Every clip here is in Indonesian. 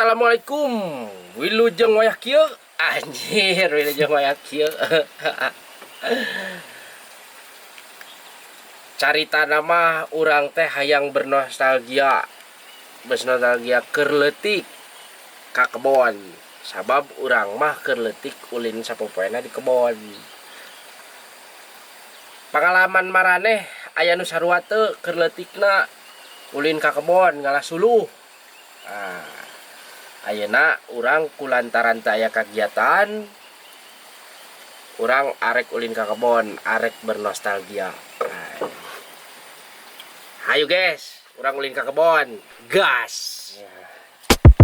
Assalamualaikum. Wilujeng wayah kieu. Anjir, wilujeng wayah kieu. Carita nama urang teh hayang bernostalgia. Bernostalgia keur leutik ka kebon. Sabab urang mah keur leutik ulin sapopoena di kebon. Pengalaman maraneh aya nu sarua teu keur leutikna ulin ka kebon ngalah suluh. Ayeuna urang kulantaran teu aya kagiatan, urang arek ulin ka kebon, arek bernostalgia. Hayu guys, urang ulin ka kebon, gas.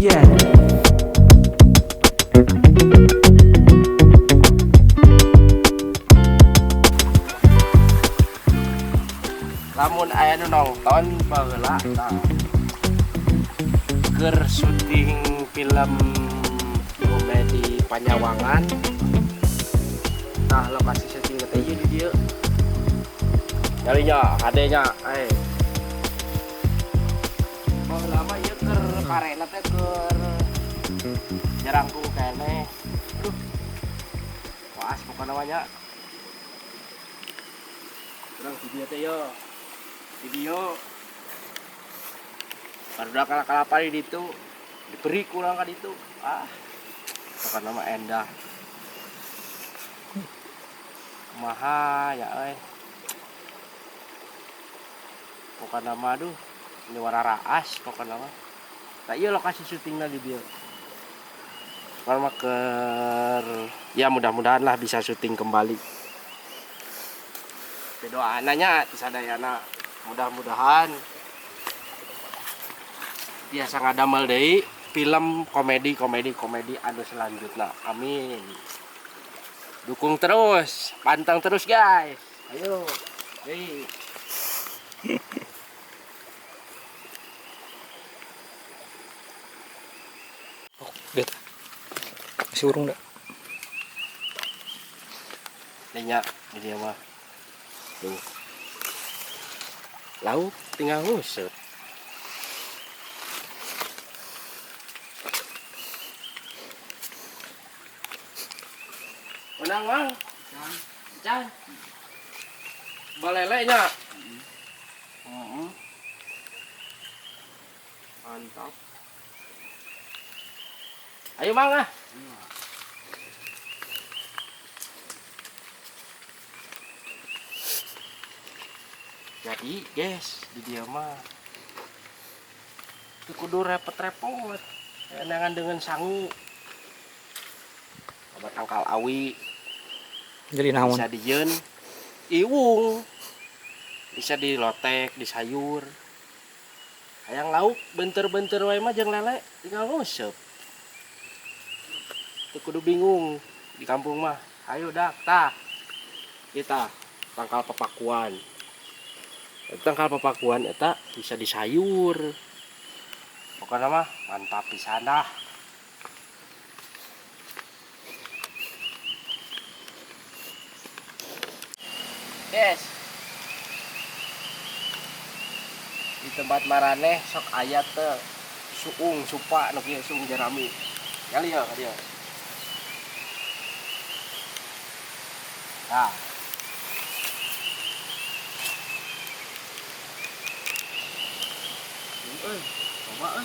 Yeah. Lamun aya nu nongton baheula keur syuting film komedi Panyawangan. Nah, lokasi syuting teh ieu di dieu. Nyarinya HD-nya baheula mah ieu keur karena teh keur jarangkung keneh. Aduh. Waas pokona namanya. Urang video teh yo. Video barudak kala-kala di ditu diberi kurang ka ditu. Pokona nama endah. Kumaha ya euy. Pokona nama aduh ini warna raas pokona mah. Tah ieu lokasi syutingna di dieu. Pokona mah keur ya mudah-mudahan lah bisa syuting kembali. Doana nya ti sadayana mudah-mudahan biasa ngadamel deui film komedi anu selanjutnya. Amin. Dukung terus, pantang terus guys. Ayo. Hei. Lihat. Masih urung dah. Nanya di dia mah. Tuh. Lauk tinggal ngusut. Menang bang. Can. Balele nya. Mantap. Ayo bang ah. Jadi guys di dia mah itu kudu repot-repot dengan sangu obat angkal awi Jadi naon? bisa dijeun iwung bisa dilotek di sayur hayang lauk benter-benter wae mah jeung lele tinggal nguseup teu kudu bingung di kampung mah ayo dak tah kita tangkal pepakuan. Tangkal papakuan eta bisa disayur. Pokoknya mah mantap pisan dah. Yes. Di tempat maraneh sok aya teh suung supa nu kieu suung jerami. Kali ya ka dieu. Nah. Coba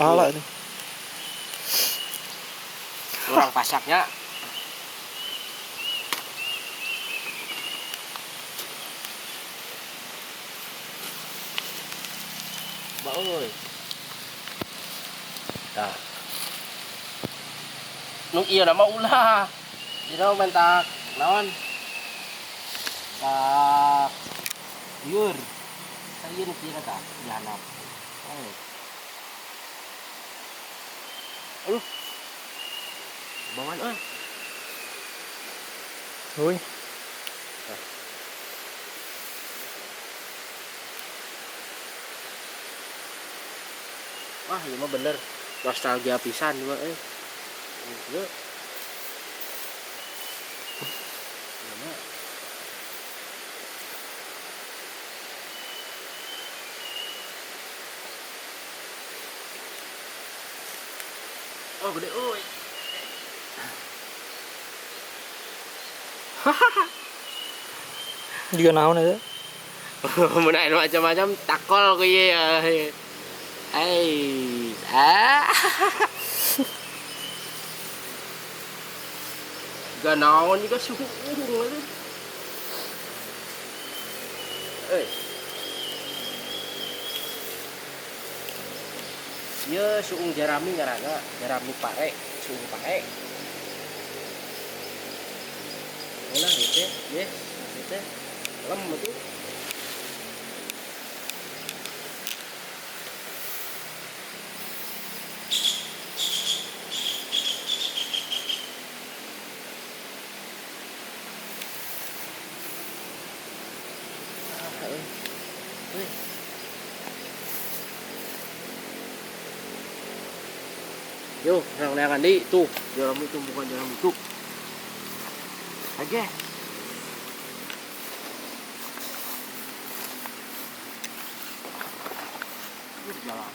Ala ini. kurang pasaknya. Coba euy. Tah. Nu ieu nama ulah. Dina mentak naon? Tak liur. Sayur kieu kata jahanap. Aduh. Bawan euy. Uy. Wah, ieu mah bener nostalgia pisan mah euy. Ieu. Oh gede oi. Dia naon ya? Menaik macam-macam takol kuy ya. Ah. Gak naon juga suhu urung. Ya suung jerami ngaranna, jerami pare, suung pare. Mana gitu ya, gitu. Lem itu. Yo, yang di tuh, jarum itu bukan jarum itu. Aja. Jalan.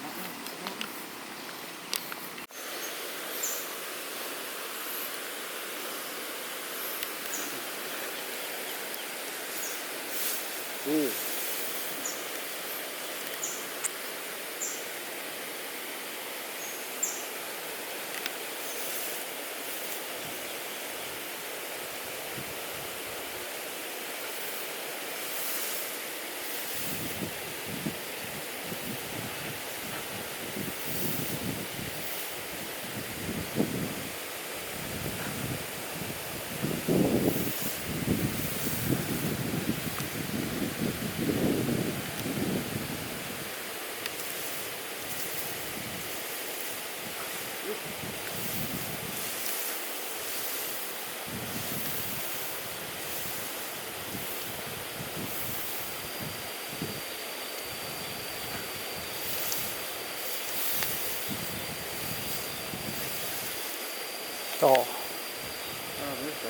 Tuh.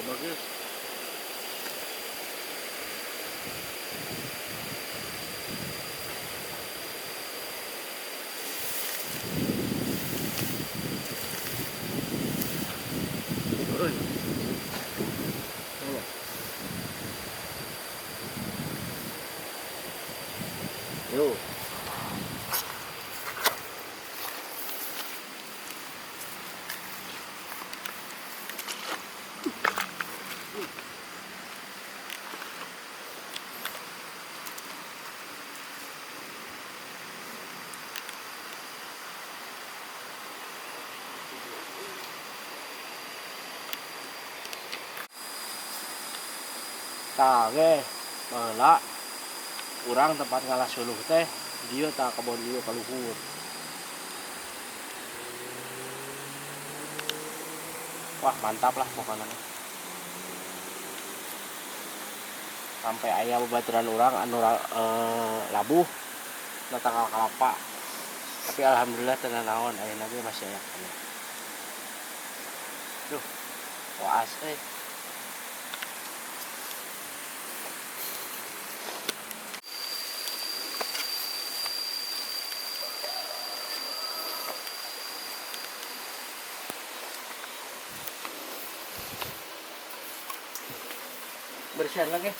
Bagus. Yo. Tage baheula urang tempat ngalah suluh teh dieu tah kebon dieu ka luhur. Wah, mantap lah pokoknya. Sampai aya babaturan urang anu labuh na tanggal kalapa. Tapi alhamdulillah teu naon ayeuna ge masih aya kana. Duh, waas euy. Bersihan lagi.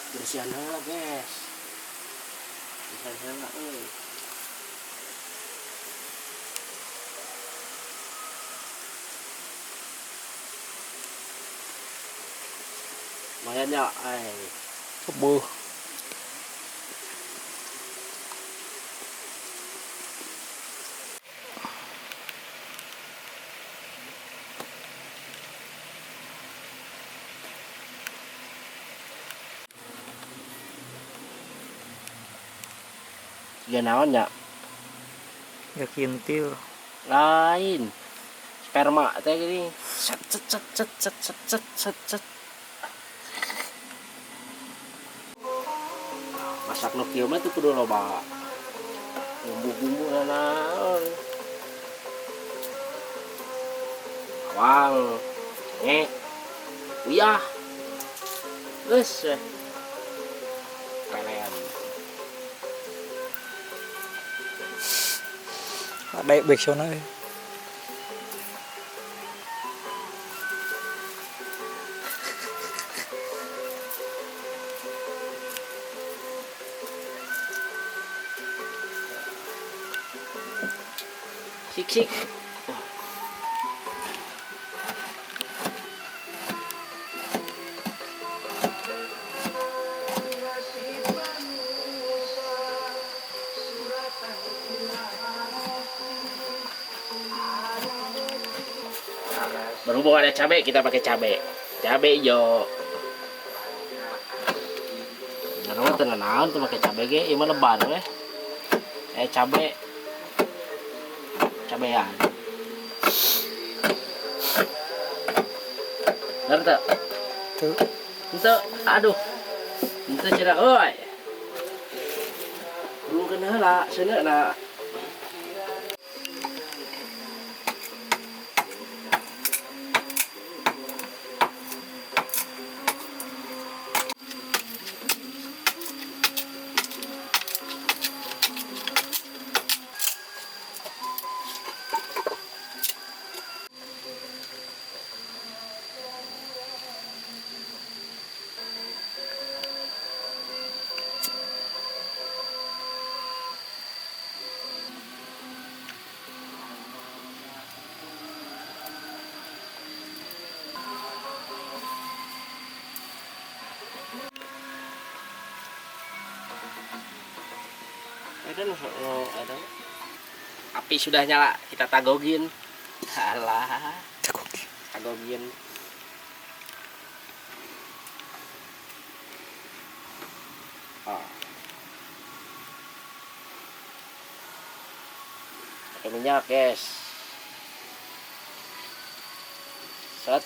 Bersihan lah guys. Bersihan lah euy. Lumayan ya, Kebuh. Ya naon ya? Ya kintil. Lain. Sperma teh gini. Set set set set set set set set set. Masa masak nu kieu mah teu kudu loba bumbu-bumbu naon. Bawang, cengek, uyah. Geus we. Pelean. Ada backsound aja. Sik. Berhubung ada cabai, kita pakai cabai. Cabai hijau. Bener tenan naon tuh pakai cabai ge, ieu mah lebar we. Cabai. Cabean. Bener teu? Tuh. Henteu, aduh. Henteu cenah euy. Dulu heula seuneu. Ada. Api sudah nyala, kita tagogin. Alah, tagogin. Oh. Pakai minyak, guys. Set.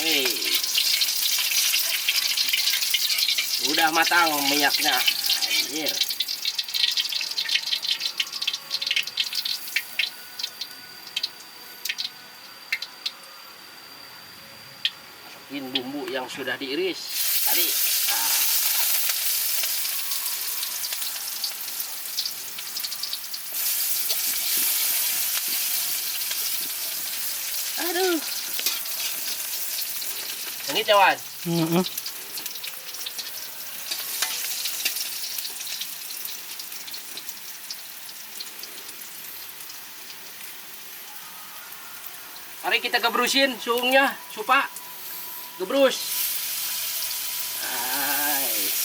Hei. Udah matang minyaknya. Anjir. Masukin bumbu yang sudah diiris tadi. Aduh. Ini cawan. Mari kita gebrusin suungnya, supa. Gebrus. Nice.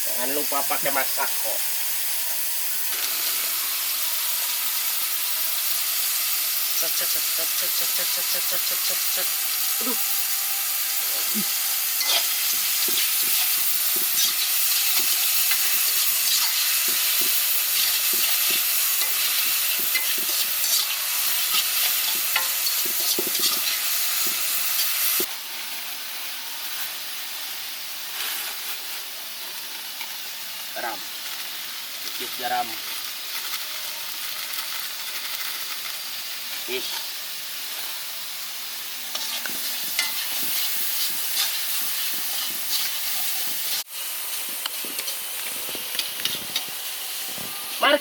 Jangan lupa pakai masak kok. Cet. Aduh. Garam. Sedikit garam. Mari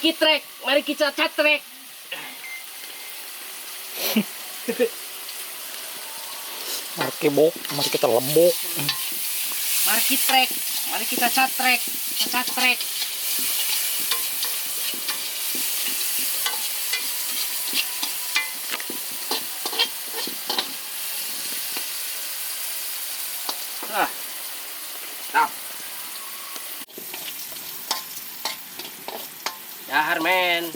kita catrek. Mari kita lembok. Mari kita catrek. Tap. Dahar men.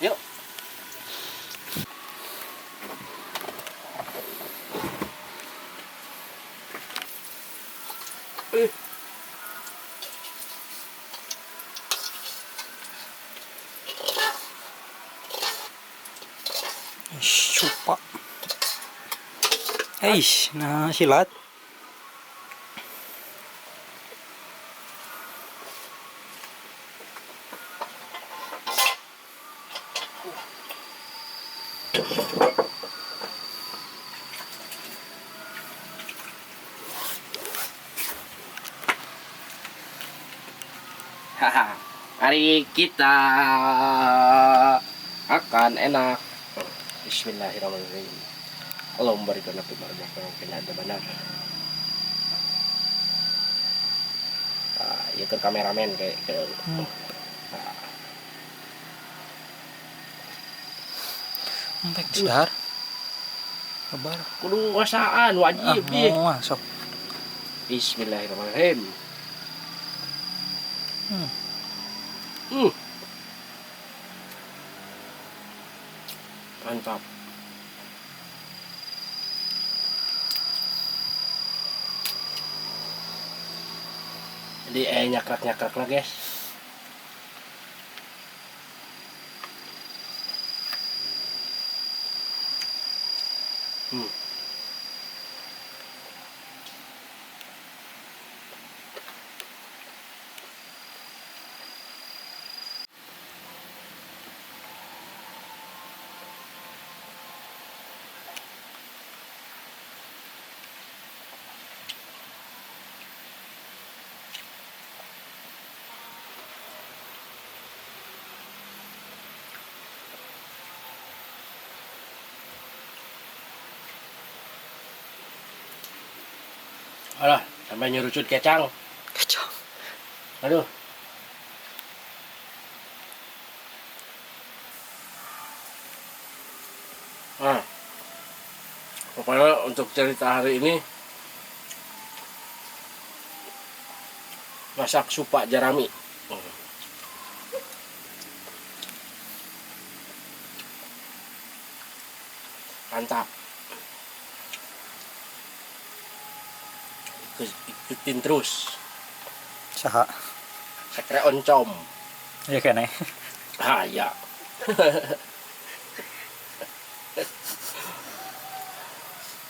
Yuk. Supa. Nah silat. Haha. Mari kita akan enak. Bismillahirrahmanirrahim. Allahumma barik lana fi ma razaqtana ada benar. Ya ke kameramen kayak Empek sedar. Kabar. kudu wasaan wajib nih. Mau masuk. Bismillahirrahmanirrahim. Hmm. Mantap. Jadi nyakrak-nyakrak lah guys. Alah, sampai nyurucut kecang. Kacau. Aduh. Nah, pokoknya untuk cerita hari ini masak supa jerami. Mantap. Ikutin terus. Saha. Sekre oncom. Ya kene. Ya.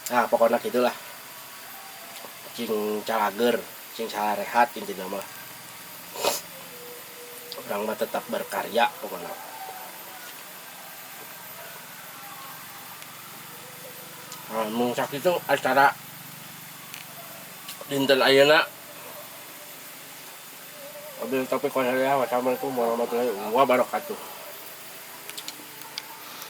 Nah, pokoknya gitulah. Cing calager, cing salarehat intinya mah. Orang mah tetap berkarya pokoknya. Nah, mungsak itu acara dinten ayeuna. Wabil topik wassalamualaikum warahmatullahi wabarakatuh.